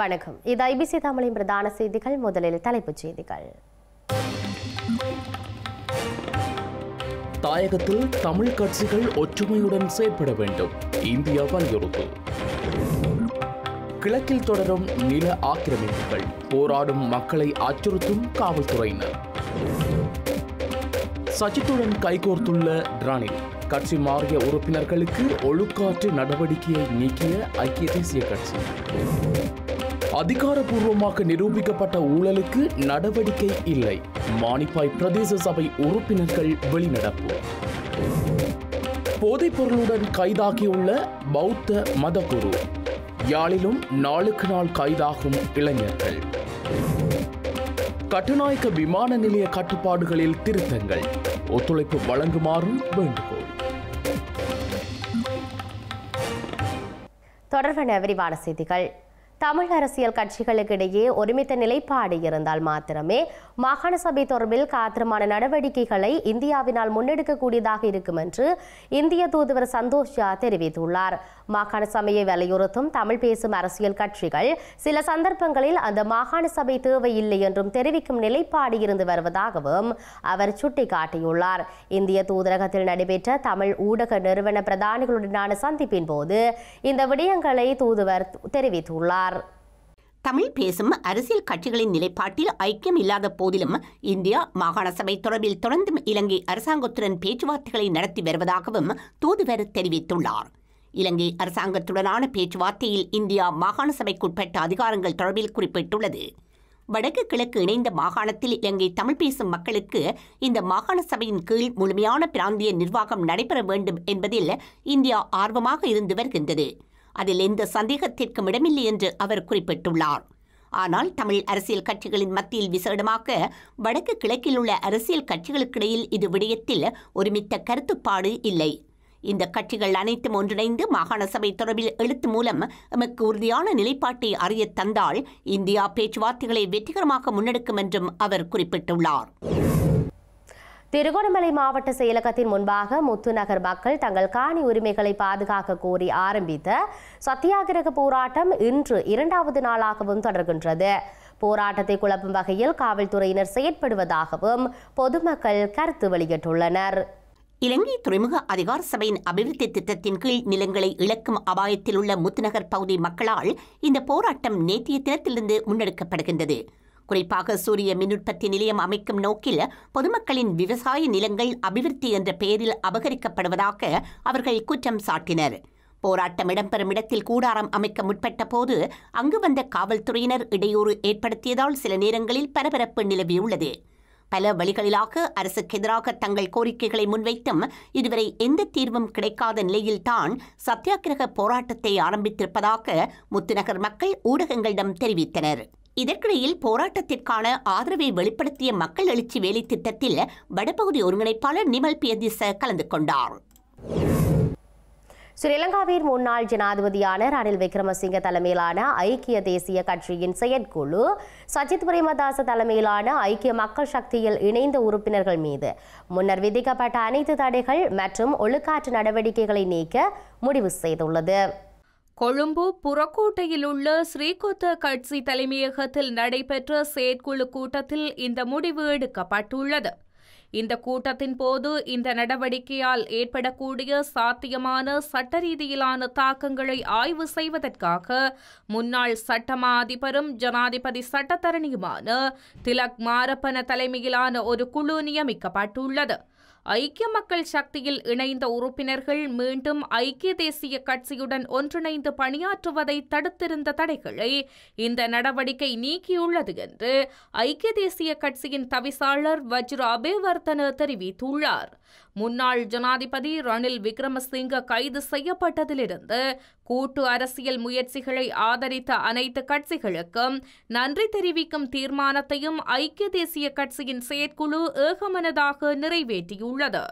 வணக்கம். இது ஐபிசி தமிழின் பிரதான செய்திகள். முதலில் தலைப்புச் செய்திகள். தாயகத்தில் தமிழ் கட்சிகள் ஒற்றுமையுடன் செயற்பட வேண்டும், இந்தியா வலியுறுத்து. கிழக்கில் தொடரும் நில ஆக்கிரமிப்புகள், போராடும் மக்களை அச்சுறுத்தும் காவல்துறையினர். சஜித்துடன் கைகோர்த்துள்ள ரணில், கட்சி மாறிய உறுப்பினர்களுக்கு ஒழுக்காற்று நடவடிக்கையை நீக்கிய ஐக்கிய தேசிய கட்சி. அதிகாரப்பூர்வமாக நிரூபிக்கப்பட்ட ஊழலுக்கு நடவடிக்கை இல்லை, மானிப்பாய் பிரதேச சபை உறுப்பினர்கள் வெளிநடப்பு. போதைப் பொருளுடன் கைதாகியுள்ள பௌத்த மதகுரு, யாழிலும் நாளுக்கு நாள் கைதாகும் இளைஞர்கள். கட்டுநாயக்க விமான நிலைய கட்டுப்பாடுகளில் திருத்தங்கள், ஒத்துழைப்பு வழங்குமாறு வேண்டுகோள். தொடர்பான விரிவான செய்திகள். தமிழ் அரசியல் கட்சிகளுக்கு இடையே ஒருமித்த நிலைப்பாடு இருந்தால் மாத்திரமே மாகாண சபை தொடர்பில் காத்திரமான நடவடிக்கைகளை இந்தியாவினால் முன்னெடுக்கக்கூடியதாக இருக்கும் என்று இந்திய தூதுவர் சந்தோஷ் ஜா தெரிவித்துள்ளார். மாகாண சபையை வலியுறுத்தும் தமிழ் பேசும் அரசியல் கட்சிகள் சில சந்தர்ப்பங்களில் அந்த மாகாண சபை தேவையில்லை என்றும் தெரிவிக்கும் நிலைப்பாடு இருந்து வருவதாகவும் அவர் சுட்டிக்காட்டியுள்ளார். இந்திய தூதரகத்தில் நடைபெற்ற தமிழ் ஊடக நிறுவன பிரதானிகளுடனான சந்திப்பின் போது இந்த விடயங்களை தூதுவர் தெரிவித்துள்ளார். தமிழ் பேசும் அரசியல் கட்சிகளின் நிலைப்பாட்டில் ஐக்கியம் இல்லாத போதிலும் இந்தியா மாகாண சபை தொடர்பில் தொடர்ந்தும் இலங்கை அரசாங்கத்துடன் பேச்சுவார்த்தைகளை நடத்தி வருவதாகவும் தூதுவர் தெரிவித்துள்ளார். இலங்கை அரசாங்கத்துடனான பேச்சுவார்த்தையில் இந்தியா மாகாண சபைக்குட்பட்ட அதிகாரங்கள் தொடர்பில் குறிப்பிட்டுள்ளது. வடக்கு கிழக்கு இணைந்த மாகாணத்தில் இலங்கை தமிழ் பேசும் மக்களுக்கு இந்த மாகாண சபையின் கீழ் முழுமையான பிராந்திய நிர்வாகம் நடைபெற வேண்டும் என்பதில் இந்தியா ஆர்வமாக இருந்து வருகின்றது. அதில் எந்த சந்தேகத்திற்கும் இடமில்லை என்று அவர் குறிப்பிட்டுள்ளார். ஆனால் தமிழ் அரசியல் கட்சிகளின் மத்தியில் விசேடமாக வடக்கு கிழக்கில் உள்ள அரசியல் கட்சிகளுக்கிடையில் இது விடயத்தில் ஒருமித்த கருத்துப்பாடு இல்லை. இந்த கட்சிகள் அனைத்தும் ஒன்றிணைந்து மாகாண சபை தொடர்பில் எழுத்து மூலம் எமக்கு உறுதியான நிலைப்பாட்டை அறிய தந்தால் இந்தியா பேச்சுவார்த்தைகளை வெற்றிகரமாக முன்னெடுக்கும் என்றும் அவர் குறிப்பிட்டுள்ளார். திருகோணமலை மாவட்ட செயலகத்தின் முன்பாக முத்துநகர் மக்கள் தங்கள் காணி உரிமைகளை பாதுகாக்க கோரி ஆரம்பித்த சத்தியாகிரக போராட்டம் இன்று 2வது நாளாகவும் தொடர்கின்றது. போராட்டத்தை குழப்பும் வகையில் காவல்துறையினர் செயற்படுவதாகவும் பொதுமக்கள் கருத்து வெளியிட்டுள்ளனர். இலங்கை துறைமுக அதிகார சபையின் அபிவிருத்தி திட்டத்தின் கீழ் நிலங்களை இழக்கும் அபாயத்தில் உள்ள முத்துநகர் பகுதி மக்களால் இந்த போராட்டம் நேற்றைய தினத்திலிருந்து முன்னெடுக்கப்படுகின்றது. குறிப்பாக சூரிய மின் உற்பத்தி நிலையம் அமைக்கும் நோக்கில் பொதுமக்களின் விவசாய நிலங்கள் அபிவிருத்தி என்ற பெயரில் அபகரிக்கப்படுவதாக அவர்கள் குற்றம் சாட்டினர். போராட்டம் இடம்பெறும் இடத்தில் கூடாரம் அமைக்க முற்பட்ட போது அங்கு வந்த காவல்துறையினர் இடையூறு ஏற்படுத்தியதால் சில நேரங்களில் பரபரப்பு நிலவியுள்ளது. பல வழிகளிலாக அரசுக்கு எதிராக தங்கள் கோரிக்கைகளை முன்வைத்தும் இதுவரை எந்த தீர்வும் கிடைக்காத நிலையில்தான் சத்தியாகிரக போராட்டத்தை ஆரம்பித்திருப்பதாக முத்துநகர் மக்கள் ஊடகங்களிடம் தெரிவித்தனர். இதற்கிடையில் போராட்டத்திற்கான ஆதரவை வெளிப்படுத்திய மக்கள் எழுச்சி வேலை திட்டத்தில் வடபகுதி ஒருங்கிணைப்பாளர் நிமல் பியதிச கலந்து கொண்டார். ஸ்ரீலங்காவின் முன்னாள் ஜனாதிபதியான ரணில் விக்ரமசிங்க தலைமையிலான ஐக்கிய தேசிய கட்சியின் செயற்குழு சஜித் பிரேமதாச தலைமையிலான ஐக்கிய மக்கள் சக்தியில் இணைந்த உறுப்பினர்கள் மீது முன்னர் விதிக்கப்பட்ட அனைத்து தடைகள் மற்றும் ஒழுக்காற்று நடவடிக்கைகளை நீக்க முடிவு செய்துள்ளது. கொழும்பு புறக்கோட்டையில் உள்ள ஸ்ரீகொத்த கட்சி தலைமையகத்தில் நடைபெற்ற செயற்குழு கூட்டத்தில் இந்த முடிவு எடுக்கப்பட்டுள்ளது. இந்த கூட்டத்தின் போது இந்த நடவடிக்கையால் ஏற்படக்கூடிய சாத்தியமான சட்ட ரீதியிலான தாக்கங்களை ஆய்வு செய்வதற்காக முன்னாள் சட்டமா அதிபரும் ஜனாதிபதி சட்டத்தரணியுமான திலக் மாரப்பன தலைமையிலான ஒரு குழு நியமிக்கப்பட்டுள்ளது. ஐக்கிய மக்கள் சக்தியில் இணைந்த உறுப்பினர்கள் மீண்டும் ஐக்கிய தேசிய கட்சியுடன் ஒன்றிணைந்து பணியாற்றுவதை தடுத்திருந்த தடைகளை இந்த நடவடிக்கை நீக்கியுள்ளது என்று ஐக்கிய தேசிய கட்சியின் தவிசாளர் வஜ்ர அபேவர்தன தெரிவித்துள்ளார். முன்னாள் ஜனாதிபதி ரணில் விக்ரமசிங்க கைது செய்யப்பட்டதிலிருந்து கூட்டு அரசியல் முயற்சிகளை ஆதரித்த அனைத்து கட்சிகளுக்கும் நன்றி தெரிவிக்கும் தீர்மானத்தையும் ஐக்கிய தேசிய கட்சியின் செயற்குழு ஏகமனதாக நிறைவேற்றியுள்ளது.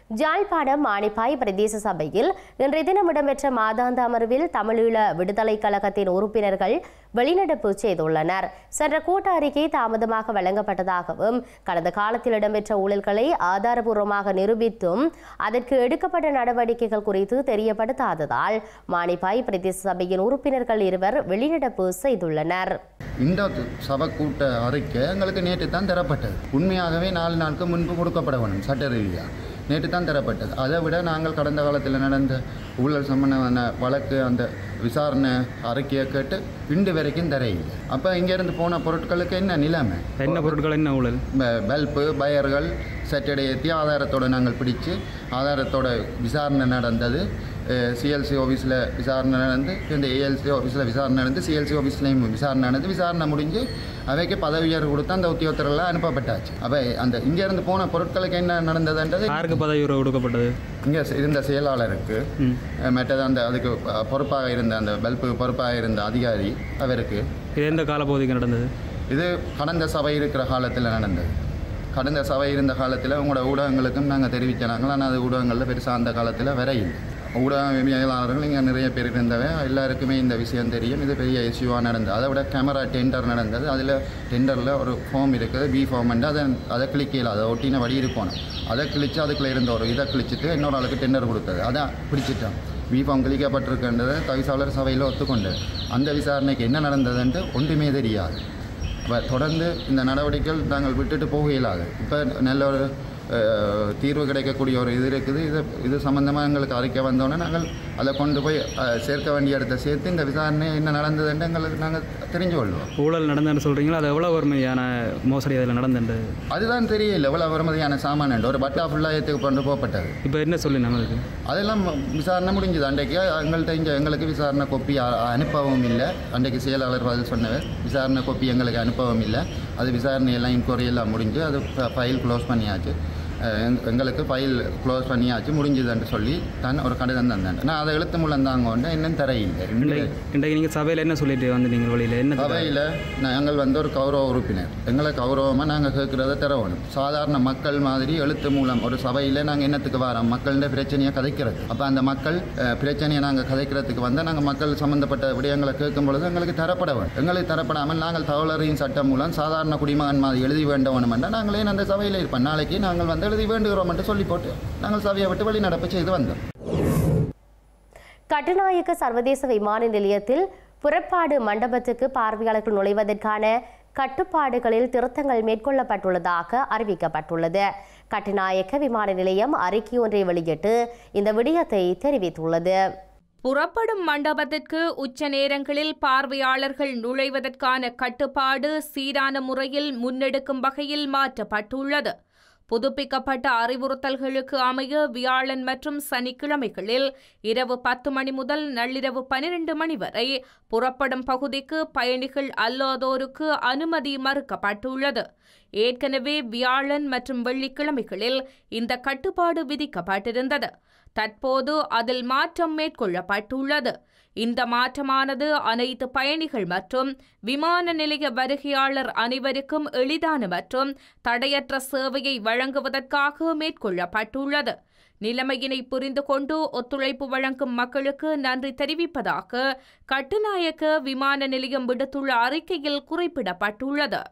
யாழ்ப்பாணம் மானிப்பாய் பிரதேச சபையில் இன்றைய தினம் இடம்பெற்ற மாதாந்த அமர்வில் தமிழீழ விடுதலை கழகத்தின் உறுப்பினர்கள் வெளிநடப்பு செய்துள்ளனர். சென்ற கூட்ட அறிக்கை தாமதமாக வழங்கப்பட்டதாகவும் கடந்த காலத்தில் இடம்பெற்ற ஊழல்களை ஆதாரபூர்வமாக நிரூபித்தும் அதற்கு எடுக்கப்பட்ட நடவடிக்கைகள் குறித்து தெரியப்படுத்தாததால் மானிப்பாய் பிரதேச சபையின் உறுப்பினர்கள் இருவர் வெளிநடப்பு செய்துள்ளனர். இந்த சபை கூட்ட அறிக்கை எங்களுக்கு நேற்று தான் தரப்பட்டது. உண்மையாகவே 4 நாளுக்கு முன்பு கொடுக்கப்பட வேண்டும். சட்ட ரீதியாக நேற்று தான் தரப்பட்டது. அதை விட நாங்கள் கடந்த காலத்தில் நடந்த ஊழல் சம்பந்தமான வழக்கு அந்த விசாரணை அறிக்கையை கேட்டு இன்று வரைக்கும் தரையில்லை. அப்போ இங்கேருந்து போன பொருட்களுக்கு என்ன நிலைமை? என்ன பொருட்கள், என்ன ஊழல்? பல்பு பயர்கள் சட்டடை ஏற்றி ஆதாரத்தோடு நாங்கள் பிடிச்சு ஆதாரத்தோட விசாரணை நடந்தது. சிஎல்சி ஆஃபீஸில் விசாரணை நடந்து, இந்த ஏஎல்சி ஆஃபீஸில் விசாரணை நடந்து, சிஎல்சி ஆஃபீஸ்லேயும் விசாரணை நடந்து, விசாரணை முடிஞ்சு அவைக்கு பதவி உயர்வு கொடுத்து அந்த உத்தியோகத்தரெல்லாம் அனுப்பப்பட்டாச்சு. அப்போ அந்த இங்கேருந்து போன பொருட்களுக்கு என்ன நடந்ததுன்றது, யாருக்கு பதவி உயர்வு கொடுக்கப்பட்டது? இங்கே இருந்த செயலாளருக்கு, மற்றது அந்த அதுக்கு பொறுப்பாக இருந்த அந்த பல்புக்கு பொறுப்பாக இருந்த அதிகாரி அவருக்கு. இது எந்த காலப்பகுதிக்கு நடந்தது? இது கடந்த சபை இருக்கிற காலத்தில் நடந்தது. கடந்த சபை இருந்த காலத்தில் உங்களோட ஊடகங்களுக்கும் நாங்கள் தெரிவிக்கிறாங்களா, ஆனால் அது ஊடகங்களில் பெருசாக அந்த காலத்தில் வரையில் ஊடகவியலாளர்கள் இங்கே நிறைய பேர் இருந்தவை. எல்லாருக்குமே இந்த விஷயம் தெரியும். இது பெரிய இஷ்யூவாக நடந்தது. அதை விட கேமரா டெண்டர் நடந்தது. அதில் டெண்டரில் ஒரு ஃபார்ம் இருக்குது, பி ஃபார்ம்ண்டு. அதை கிளிக்கல, அதை ஒட்டின வழி இருக்கணும். அதை கிழிச்சு அதுக்குள்ளே இருந்த ஒரு இதை கிழிச்சிட்டு இன்னொரு ஆளுக்கு டெண்டர் கொடுத்தது. அதை பிடிச்சிட்டோம். பி ஃபார்ம் கிழிக்கப்பட்டிருக்கின்றதை தவிசாளர் சபையில் ஒத்துக்கொண்டு அந்த விசாரணைக்கு என்ன நடந்ததுன்ட்டு ஒன்றுமே தெரியாது. இப்போ தொடர்ந்து இந்த நடவடிக்கைகள் நாங்கள் விட்டுட்டு போக இயலாது. இப்போ நல்ல ஒரு தீர்வு கிடைக்கக்கூடிய ஒரு இது இருக்குது. இது சம்பந்தமாக எங்களுக்கு அறிக்கை வந்தோன்னே நாங்கள் அதை கொண்டு போய் சேர்க்க வேண்டிய இடத்த சேர்த்து இந்த விசாரணை என்ன நடந்ததுன்னு எங்களுக்கு நாங்கள் தெரிஞ்சு கொள்வோம். ஊழல் நடந்ததுன்னு சொல்கிறீங்களா? அது எவ்வளோ வறுமையான மோசடி அதில் நடந்துட்டு அதுதான் தெரியல. எவ்வளோ வறுமதியான சாமான் ஒரு பட்டா ஃபுல்லாக ஏற்றுக்கு கொண்டு போகப்பட்டது. இப்போ என்ன சொல்லி நம்மளுக்கு அதெல்லாம் விசாரணை முடிஞ்சுது. அன்றைக்கு எங்களுக்கு விசாரணை கோப்பி அனுப்பவும் இல்லை. அன்றைக்கு செயலாளர் பதில் சொன்னவர் விசாரணை கோப்பி எங்களுக்கு அனுப்பவும் இல்லை. அது விசாரணையெல்லாம் இன்கொயரி எல்லாம் முடிஞ்சு அது ஃபைல் க்ளோஸ் பண்ணியாச்சு. எங்களுக்கு ஃபைல் க்ளோஸ் பண்ணியாச்சு, முடிஞ்சுதுன்னு சொல்லி தான் ஒரு கடிதம் தந்தேன். நான் அதை எழுத்து மூலம் தாங்க ஒன்று இன்னும் தரையில்லை. இன்றைக்கு நீங்கள் சபையில் என்ன சொல்லிட்டு வந்து நீங்கள் வழியில் என்ன சபையில் நாங்கள் ஒரு கௌரவ உறுப்பினர், எங்களை கௌரவமாக நாங்கள் கேட்குறத தரணும். சாதாரண மக்கள் மாதிரி எழுத்து மூலம் ஒரு சபையில் நாங்கள் என்னத்துக்கு வரோம்? மக்கள்கிட்ட பிரச்சனையை கதைக்கிறது. அப்போ அந்த மக்கள் பிரச்சனையை நாங்கள் கதைக்கிறதுக்கு வந்தால் நாங்கள் மக்கள் சம்மந்தப்பட்ட விடயங்களை கேட்கும் பொழுது எங்களுக்கு தரப்பட வேண்டும். எங்களுக்கு தரப்படாமல் நாங்கள் தகவலறியும் சட்டம் மூலம் சாதாரண குடிமகன் மாதிரி எழுதி வேண்டும் என்றால் நாங்களே அந்த சபையில் இருப்போம். நாளைக்கு நாங்கள் எழுதி வேண்டுகிறோம் என்று சொல்லி போட்டு நாங்கள் சபையை விட்டு வெளிநடப்பு செய்து வந்தோம். கட்டுநாயக்க சர்வதேச விமான நிலையத்தில் புறப்பாடு மண்டபத்துக்கு பார்வையாளர்கள் நுழைவதற்கான கட்டுப்பாடுகளில் திருத்தங்கள் மேற்கொள்ளப்பட்டுள்ளதாக அறிவிக்கப்பட்டுள்ளது. கட்டுநாயக்க விமான நிலையம் அறிக்கை ஒன்றை வெளியிட்டு இந்த விடயத்தை தெரிவித்துள்ளது. புறப்படும் மண்டபத்திற்கு உச்ச நேரங்களில் பார்வையாளர்கள் நுழைவதற்கான கட்டுப்பாடு சீரான முறையில் முன்னெடுக்கும் வகையில் மாற்றப்பட்டுள்ளது. புதுப்பிக்கப்பட்ட அறிவுறுத்தல்களுக்கு அமைய வியாழன் மற்றும் சனிக்கிழமைகளில் இரவு 10 மணி முதல் நள்ளிரவு 12 மணி வரை புறப்படும் பகுதிக்கு பயணிகள் அல்லாதோருக்கு அனுமதி மறுக்கப்பட்டுள்ளது. ஏற்கனவே வியாழன் மற்றும் வெள்ளிக்கிழமைகளில் இந்த கட்டுப்பாடு விதிக்கப்பட்டிருந்தது. தற்போது அதில் மாற்றம் மேற்கொள்ளப்பட்டுள்ளது. இந்த மாற்றமானது அனைத்து பயணிகள் மற்றும் விமான நிலைய வருகையாளர் அனைவருக்கும் எளிதான மற்றும் தடையற்ற சேவையை வழங்குவதற்காக மேற்கொள்ளப்பட்டுள்ளது. நிலைமையினை புரிந்து கொண்டு ஒத்துழைப்பு வழங்கும் மக்களுக்கு நன்றி தெரிவிப்பதாக கட்டுநாயக்க விமான நிலையம் விடுத்துள்ள அறிக்கையில் குறிப்பிடப்பட்டுள்ளது.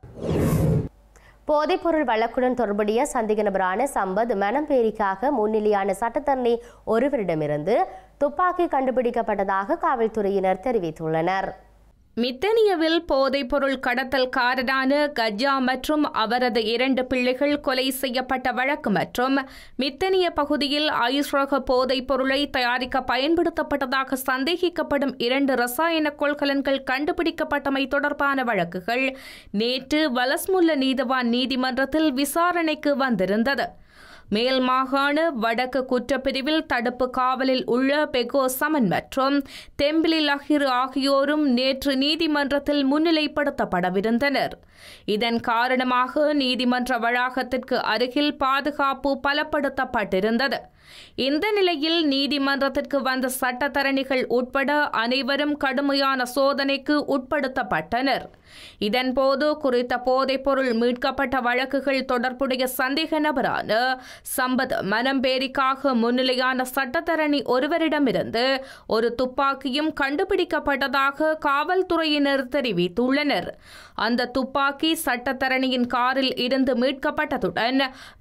போதைப்பொருள் வழக்குடன் தொடர்புடைய சந்தேக நபரான சம்பத் மனம்பேரிக்காக முன்னிலையான சட்டத்தரணி ஒருவரிடமிருந்து துப்பாக்கி கண்டுபிடிக்கப்பட்டதாக காவல்துறையினர் தெரிவித்துள்ளனர். மித்தனியவில் போதைப்பொருள் கடத்தல்காரரான கஜா மற்றும் அவரது 2 பிள்ளைகள் கொலை செய்யப்பட்ட வழக்கு மற்றும் மித்தனிய பகுதியில் ஐஸ் ரக போதைப் பொருளை தயாரிக்க பயன்படுத்தப்பட்டதாக சந்தேகிக்கப்படும் 2 ரசாயன கொள்கலன்கள் கண்டுபிடிக்கப்பட்டமை தொடர்பான வழக்குகள் நேற்று வலஸ்முல்ல நீதவான் நீதிமன்றத்தில் விசாரணைக்கு வந்திருந்தது. மேல் மாகாண வடக்கு குற்றப்பிரிவில் தடுப்பு காவலில் உள்ள பெகோ சமன் மற்றும் தெம்பிலி லஹிர் ஆகியோரும் நேற்று நீதிமன்றத்தில் முன்னிலைப்படுத்தப்படவிருந்தனர். இதன் காரணமாக நீதிமன்ற வளாகத்திற்கு அருகில் பாதுகாப்பு பலப்படுத்தப்பட்டிருந்தது. இந்த நிலையில் நீதிமன்றத்திற்கு வந்த சட்டத்தரணிகள் உட்பட அனைவரும் கடுமையான சோதனைக்கு உட்படுத்தப்பட்டனர். இதன்போது குறித்த போதைப்பொருள் மீட்கப்பட்ட வழக்குகள் தொடர்புடைய சந்தேக நபரான சம்பத் மனம்பேரிக்காக முன்னிலையான சட்டத்தரணி ஒருவரிடமிருந்து ஒரு துப்பாக்கியும் கண்டுபிடிக்கப்பட்டதாக காவல்துறையினர் தெரிவித்துள்ளனர். அந்த துப்பாக்கி சட்டத்தரணியின் காரில் இருந்து மீட்கப்பட்டதுடன்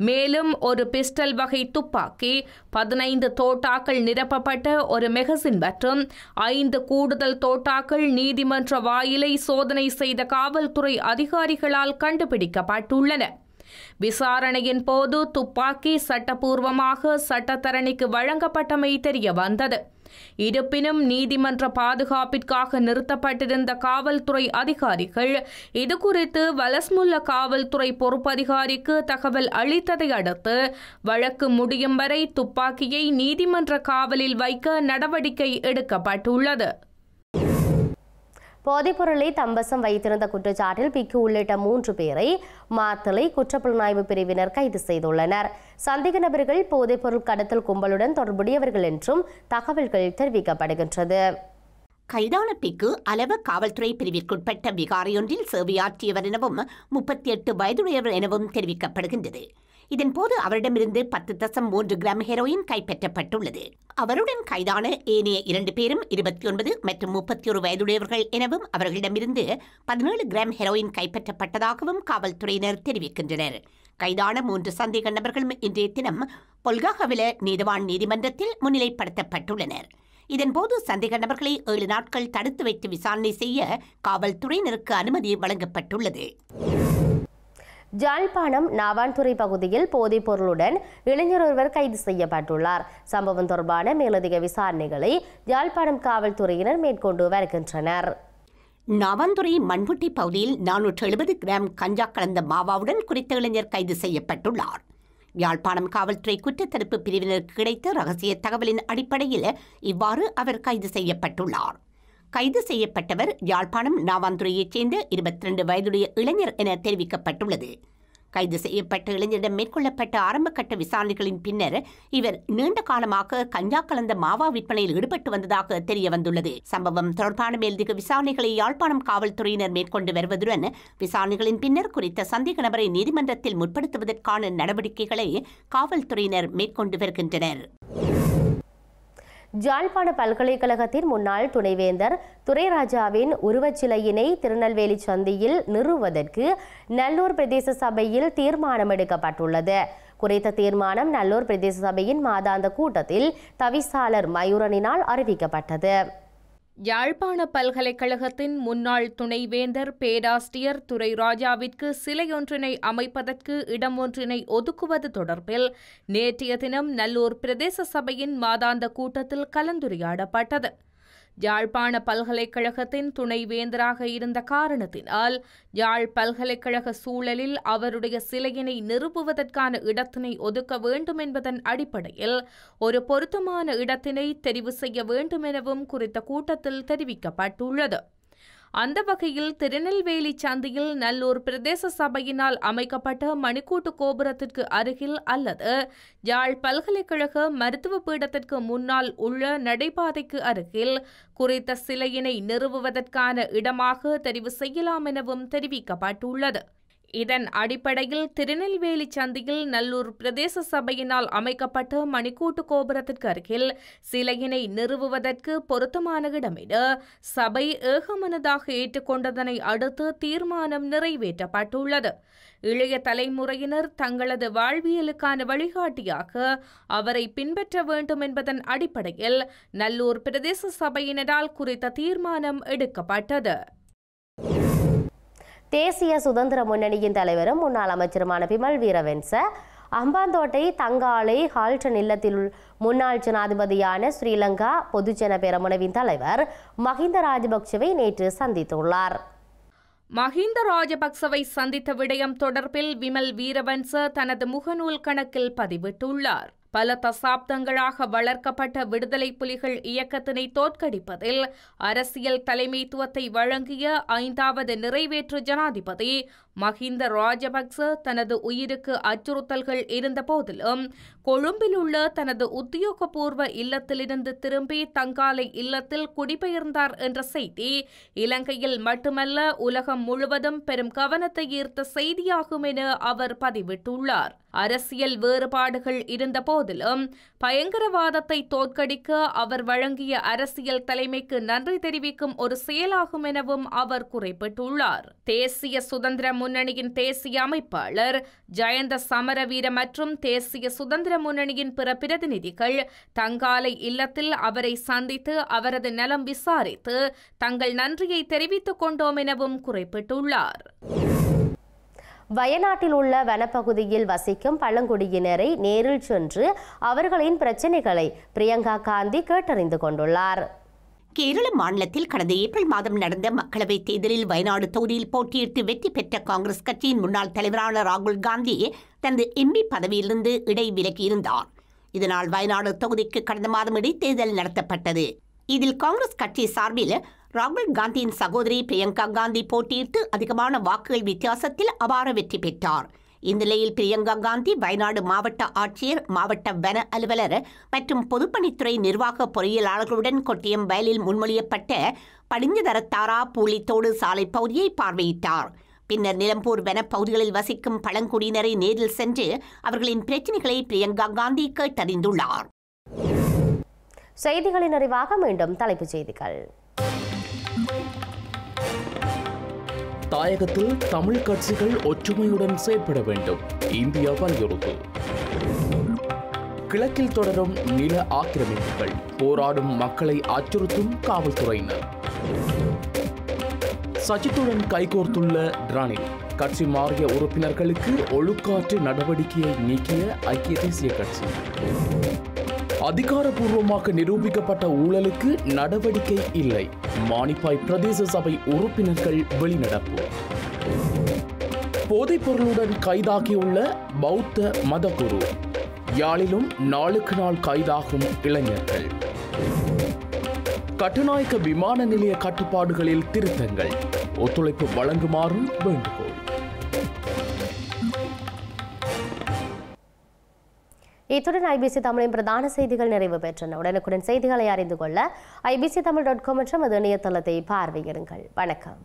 மேலும் ஒரு பிஸ்டல் வகை துப்பாக்கி, 15 தோட்டாக்கள் நிரப்பப்பட்ட ஒரு மெகசின் மற்றும் 5 கூடுதல் தோட்டாக்கள் நீதிமன்ற வாயிலை சோதனை செய்த காவல்துறை அதிகாரிகளால் கண்டுபிடிக்கப்பட்டுள்ளன. விசாரணையின் போது துப்பாக்கி சட்டப்பூர்வமாக சட்டத்தரணிக்கு வழங்கப்பட்டமை தெரிய வந்தது. இருப்பினும் நீதிமன்ற பாதுகாப்பிற்காக நிறுத்தப்பட்டிருந்த காவல்துறை அதிகாரிகள் இதுகுறித்து வலஸ்முல்ல காவல்துறை பொறுப்பதிகாரிக்கு தகவல் அளித்ததை அடுத்து வழக்கு முடியும் வரை துப்பாக்கியை நீதிமன்ற காவலில் வைக்க நடவடிக்கை எடுக்கப்பட்டுள்ளது. போதைப்பொருளை தம்பசம் வைத்திருந்த குற்றச்சாட்டில் பிக்கு உள்ளிட்ட 3 பேரை மாத்தளை குற்றப்புலனாய்வு பிரிவினர் கைது செய்துள்ளனர். சந்தேக நபர்கள் போதைப்பொருள் கடத்தல் கும்பலுடன் தொடர்புடையவர்கள் என்றும் தகவல்கள் தெரிவிக்கப்படுகின்றது. கைதான பிக்கு அளவ காவல்துறை பிரிவிற்குட்பட்ட விகாரையொன்றில் சேவையாற்றியவர் எனவும் 38 வயதுடையவர் எனவும் தெரிவிக்கப்படுகின்றது. இதன்போது அவரிடமிருந்து 10.3 கிராம் ஹெரோயின் கைப்பற்றப்பட்டுள்ளது. அவருடன் கைதான ஏனைய 2 பேரும் 29 மற்றும் 31 வயதுடையவர்கள் எனவும் அவர்களிடமிருந்து 17 கிராம் ஹெரோயின் கைப்பற்றப்பட்டதாகவும் காவல்துறையினர் தெரிவிக்கின்றனர். கைதான 3 சந்தேக நபர்களும் இன்றைய தினம் பொல்காகவில நீதவான் நீதிமன்றத்தில் முன்னிலைப்படுத்தப்பட்டுள்ளனர். இதன்போது சந்தேக நபர்களை 7 நாட்கள் தடுத்து வைத்து விசாரணை செய்ய காவல்துறையினருக்கு அனுமதி வழங்கப்பட்டுள்ளது. ஜாழ்ப்பாணம் நாவான்துறை பகுதியில் போதைப் பொருளுடன் இளைஞர் ஒருவர் கைது செய்யப்பட்டுள்ளார். சம்பவம் தொடர்பான மேலதிக விசாரணைகளை ஜாழ்ப்பாணம் காவல்துறையினர் மேற்கொண்டு வருகின்றனர். நாவான்துறை மண்புட்டி பகுதியில் 470 கிராம் கஞ்சா கலந்த மாவாவுடன் குறித்த இளைஞர் கைது செய்யப்பட்டுள்ளார். யாழ்ப்பாணம் காவல்துறை குற்றத்தடுப்பு பிரிவினருக்கு கிடைத்த ரகசிய தகவலின் அடிப்படையில் இவ்வாறு அவர் கைது செய்யப்பட்டுள்ளார். கைது செய்யப்பட்டவர் யாழ்ப்பாணம் நாவாந்துறையைச் சேர்ந்த 22 வயதுடைய இளைஞர் என தெரிவிக்கப்பட்டுள்ளது. கைது செய்யப்பட்ட இளைஞரிடம் மேற்கொள்ளப்பட்ட ஆரம்பகட்ட விசாரணைகளின் பின்னர் இவர் நீண்ட காலமாக கஞ்சா கலந்த மாவா விற்பனையில் ஈடுபட்டு வந்ததாக தெரிய வந்துள்ளது. சம்பவம் தொடர்பான மேலதிக விசாரணைகளை யாழ்ப்பாணம் காவல்துறையினர் மேற்கொண்டு வருவதுடன் விசாரணைகளின் பின்னர் குறித்த சந்தேக நபரை நீதிமன்றத்தில் முற்படுத்துவதற்கான நடவடிக்கைகளை காவல்துறையினர் மேற்கொண்டு வருகின்றனர். ஜாழ்ப்பாண பல்கலைக்கழகத்தின் முன்னாள் துணைவேந்தர் துரைராஜாவின் உருவச்சிலையினை திருநெல்வேலி சந்தியில் நிறுவுவதற்கு நல்லூர் பிரதேச சபையில் தீர்மானம் எடுக்கப்பட்டுள்ளது. குறித்த தீர்மானம் நல்லூர் பிரதேச சபையின் மாதாந்த கூட்டத்தில் தவிசாளர் மயூரனினால் அறிவிக்கப்பட்டது. யாழ்ப்பாண பல்கலைக்கழகத்தின் முன்னாள் துணைவேந்தர் பேராசிரியர் துரைராஜாவிற்கு சிலையொன்றினை அமைப்பதற்கு இடம் ஒன்றினை ஒதுக்குவது தொடர்பில் நேற்றைய தினம் நல்லூர் பிரதேச சபையின் மாதாந்த கூட்டத்தில் கலந்துரையாடப்பட்டது. யாழ்ப்பாண பல்கலைக்கழகத்தின் துணைவேந்தராக இருந்த காரணத்தினால் யாழ் பல்கலைக்கழக சூழலில் அவருடைய சிலையினை நிறுவுவதற்கான இடத்தினை ஒதுக்க வேண்டும் என்பதன் அடிப்படையில் ஒரு பொருத்தமான இடத்தினை தெரிவு செய்ய வேண்டும் எனவும் குறித்த கூட்டத்தில் தெரிவிக்கப்பட்டுள்ளது. அந்த வகையில் திருநெல்வேலி சந்தியில் நல்லூர் பிரதேச சபையினால் அமைக்கப்பட்ட மணிக்கூட்டு கோபுரத்திற்கு அருகில் அல்லது யாழ் பல்கலைக்கழக மருத்துவ பீடத்திற்கு முன்னால் உள்ள நடைபாதைக்கு அருகில் குறித்த சிலையினை நிறுவுவதற்கான இடமாக தெரிவு செய்யலாம் எனவும் தெரிவிக்கப்பட்டுள்ளது. இதன் அடிப்படையில் திருநெல்வேலி சந்தியில் நல்லூர் பிரதேச சபையினால் அமைக்கப்பட்ட மணிக்கூட்டு கோபுரத்திற்கு அருகில் சிலையினை நிறுவுவதற்கு பொருத்தமான இடம் என சபை ஏகமனதாக ஏற்றுக்கொண்டதனை அடுத்து தீர்மானம் நிறைவேற்றப்பட்டுள்ளது. இளைய தலைமுறையினர் தங்களது வாழ்வியலுக்கான வழிகாட்டியாக அவரை பின்பற்ற வேண்டும் என்பதன் அடிப்படையில் நல்லூர் பிரதேச சபையினரால் குறித்த தீர்மானம் எடுக்கப்பட்டது. தேசிய சுதந்திர முன்னணியின் தலைவரும் முன்னாள் அமைச்சருமான பிமல் வீரவன்ச அம்பாந்தோட்டை தங்காலை ஹால்டன் இல்லத்தில் முன்னாள் ஜனாதிபதியான ஸ்ரீலங்கா பொதுஜன பெரமுனவின் தலைவர் மஹிந்த ராஜபக்சவை நேற்று சந்தித்துள்ளார். மஹிந்த ராஜபக்சவை சந்தித்த விடயம் தொடர்பில் விமல் வீரவன்ச தனது முகநூல் கணக்கில் பதிவிட்டுள்ளார். பல தசாப்தங்களாக வளர்க்கப்பட்ட விடுதலை புலிகள் இயக்கத்தினை தோற்கடிப்பதில் அரசியல் தலைமைத்துவத்தை வழங்கிய 5வது நிறைவேற்று ஜனாதிபதி மஹிந்த ராஜபக்ச தனது உயிருக்கு அச்சுறுத்தல்கள் இருந்த போதிலும் கொழும்பில் உள்ள தனது உத்தியோகபூர்வ இல்லத்திலிருந்து திரும்பி தங்காலை இல்லத்தில் குடிபெயர்ந்தார் என்ற செய்தி இலங்கையில் மட்டுமல்ல உலகம் முழுவதும் பெரும் கவனத்தை ஈர்த்த செய்தியாகும் என அவர் பதிவிட்டுள்ளார். அரசியல் வேறுபாடுகள் இருந்த போதிலும் பயங்கரவாதத்தை தோற்கடிக்க அவர் வழங்கிய அரசியல் தலைமைக்கு நன்றி தெரிவிக்கும் ஒரு செயலாகும் எனவும் அவர் குறிப்பிட்டுள்ளார். தேசிய சுதந்திர முன்னணியின் தேசிய அமைப்பாளர் ஜயந்த சமரவீர மற்றும் தேசிய சுதந்திர முன்னணியின் பிற பிரதிநிதிகள் தங்காலை இல்லத்தில் அவரை சந்தித்து அவரது நலம் விசாரித்து தங்கள் நன்றியை தெரிவித்துக் கொண்டோம் எனவும் குறிப்பிட்டுள்ளார். வயநாட்டில் உள்ள வனப்பகுதியில் வசிக்கும் பழங்குடியினரை நேரில் சென்று அவர்களின் பிரச்சினைகளை பிரியங்கா காந்தி கேட்டறிந்து கொண்டுள்ளார். கேரள மாநிலத்தில் கடந்த ஏப்ரல் மாதம் நடந்த மக்களவைத் தேர்தலில் வயநாடு தொகுதியில் போட்டியிட்டு வெற்றி பெற்ற காங்கிரஸ் கட்சியின் முன்னாள் தலைவரான ராகுல் காந்தி தனது எம்பி பதவியிலிருந்து இடைவிலகியிருந்தார். இதனால் வயநாடு தொகுதிக்கு கடந்த மாதம் இடைத்தேர்தல் நடத்தப்பட்டது. இதில் காங்கிரஸ் கட்சி சார்பில் ராகுல் காந்தியின் சகோதரி பிரியங்கா காந்தி போட்டியிட்டு அதிகமான வாக்குகள் வித்தியாசத்தில் அபார வெற்றி பெற்றார். இந்நிலையில் பிரியங்கா காந்தி வயநாடு மாவட்ட ஆட்சியர், மாவட்ட வன அலுவலர் மற்றும் பொதுப்பணித்துறை நிர்வாக பொறியியலாளர்களுடன் கொட்டியம் வயலில் முன்மொழியப்பட்ட படிஞ்சதரத்தாரா பூலித்தோடு சாலை பகுதியை பார்வையிட்டார். பின்னர் நிலம்பூர் வனப்பகுதிகளில் வசிக்கும் பழங்குடியினரை நேரில் சென்று அவர்களின் பிரச்சினைகளை பிரியங்கா காந்தி கேட்டறிந்துள்ளார். செய்திகளின் நிறைவாக மீண்டும் தலைப்புச் செய்திகள். தாயகத்தில் தமிழ் கட்சிகள் ஒற்றுமையுடன் செயற்பட வேண்டும், இந்தியா வலியுறுத்து. கிழக்கில் தொடரும் நில ஆக்கிரமிப்புகள், போராடும் மக்களை அச்சுறுத்தும் காவல்துறையினர். சஜித்துடன் கைகோர்த்துள்ள ரணில், கட்சி மாறிய உறுப்பினர்களுக்கு ஒழுக்காற்று நடவடிக்கையை நீக்கிய ஐக்கிய தேசிய கட்சி. அதிகாரப்பூர்வமாக நிரூபிக்கப்பட்ட ஊழலுக்கு நடவடிக்கை இல்லை, மானிப்பாய் பிரதேச சபை உறுப்பினர்கள் வெளிநடப்பு. போதைப் பொருளுடன் கைதாகியுள்ள பௌத்த மதகுரு, யாழிலும் நாளுக்கு நாள் கைதாகும் இளைஞர்கள். கட்டுநாயக்க விமான நிலைய கட்டுப்பாடுகளில் திருத்தங்கள், ஒத்துழைப்பு வழங்குமாறும் வேண்டுகோள். இத்துடன் ஐபிசி தமிழின் பிரதான செய்திகள் நிறைவு பெற்றன. உடனுக்குடன் செய்திகளை அறிந்து கொள்ள IBCTamil.com என்ற இணையதளத்தை பார்வையிடுங்கள். வணக்கம்.